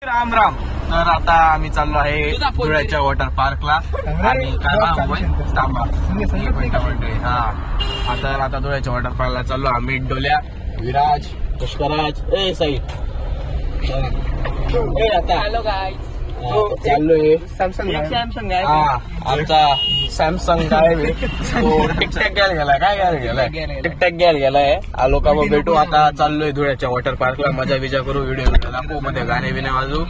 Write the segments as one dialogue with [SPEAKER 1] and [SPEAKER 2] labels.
[SPEAKER 1] राम राम. तर आता आम्ही चाललो आहे धुळ्याच्या वॉटर पार्कला आणि हा आता धुळ्याच्या वॉटर पार्कला चाललो आम्ही. डोल्या, विराज, पुष्पराज, साई आता
[SPEAKER 2] हॅलो गाईज,
[SPEAKER 1] चाललोय
[SPEAKER 2] सॅमसंग
[SPEAKER 1] आमचा सॅमसंग गायब तो टिकटॅक घ्यायला गेलाय. काय घ्यायला गेलाय? टिकटॅक घ्यायला गेलाय. आलो का मग भेटू. आता चाललोय धुळ्याच्या वॉटर पार्कला. मजा विजा करू, व्हिडिओ दाखवू, मध्ये गाणे बिणे वाजू.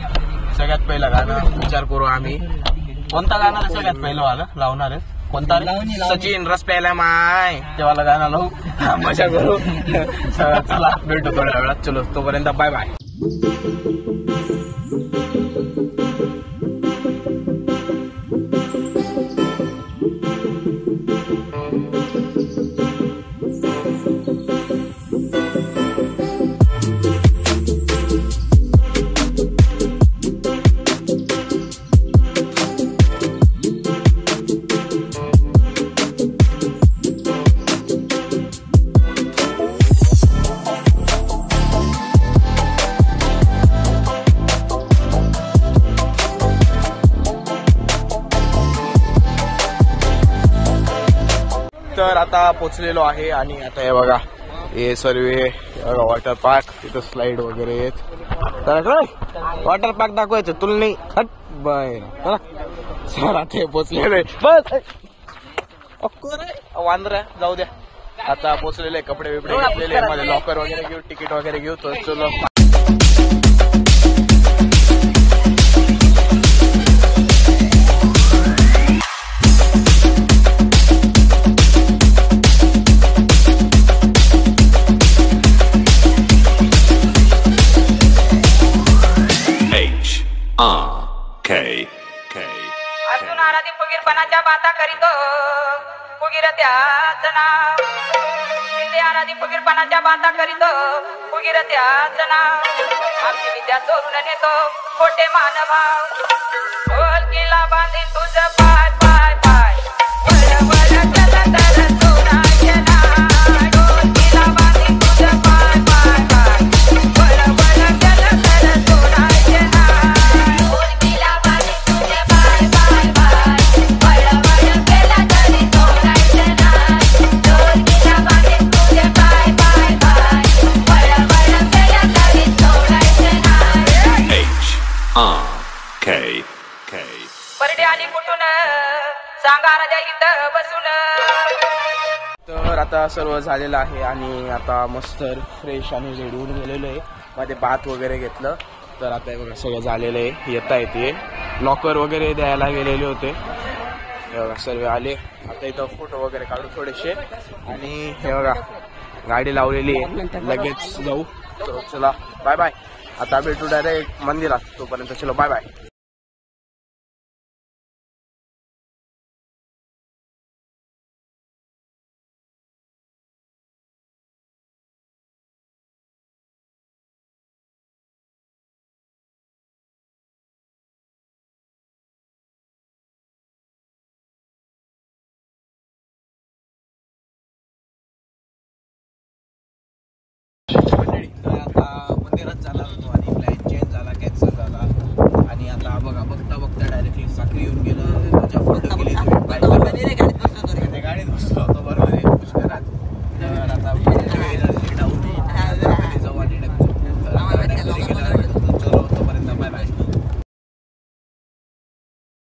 [SPEAKER 1] सगळ्यात पहिलं गाणं विचार करू आम्ही कोणता गाणं सगळ्यात पहिलं वाला लावणार आहे. कोणता? सचिन रस प्यायला माय तेव्हा गाणं लावू, मजा करू. चला भेटू थोड्या वेळात. चलो तोपर्यंत बाय बाय. तर आता पोचलेलो आहे आणि आता हे बघा हे सर्व वॉटर पार्क. तिथं स्लाइड वगैरे आहेत. तर वॉटर पार्क दाखवायचं तुला नाही. हट बाय. सर आता पोचलेलो आहे. वांद्रा जाऊ द्या. आता पोचलेले कपडे बिपडे घेतलेले मध्ये लॉकर वगैरे घेऊ, तिकीट वगैरे घेऊ. तर चलो
[SPEAKER 3] अजून आराधी फुगीरपणाच्या बाता करीत फुगीर त्याच नाव. शिंदे आराधी फुगीरपणाच्या बाता करीत फुगीर त्याच नाव. आमची विद्या चोरून नेतो खोटे मानभाव. ढोलकीला बांधी तुझं पाय पाय पाय वळ वळ केलं तर सोडायचे नाय. ढोलकीला बांधी तुझं पाय पाय पाय वळ वळ केलं तर सोडायचे नाय. ढोलकीला बांधी तुझे पाय पाय पाय वळ वळ केलं तरी सोडायचे नाय. ढोलकीला बांधी तुझे पाय पाय पाय वळ वळ केलं तरी सोडायचे नाय. परडे आली कुठून सांगा राजा इथं बसून.
[SPEAKER 1] तर आता सर्व झालेलं आहे आणि आता मस्त फ्रेश आणि रेडी होऊन गेलेलो आहे. मध्ये भात वगैरे घेतलं. तर आता हे बघा सगळं झालेलं आहे. येता येते लॉकर वगैरे द्यायला गेलेले होते. हे बघा सर्व आले. आता इथं फोटो वगैरे काढू थोडेसे आणि हे बघा गाडी लावलेली आहे. लगेच जाऊ. तर चला बाय बाय. आता भेटू डायरेक्ट मंदिरात. तोपर्यंत चलो बाय बाय. आता मंदिरात जाणार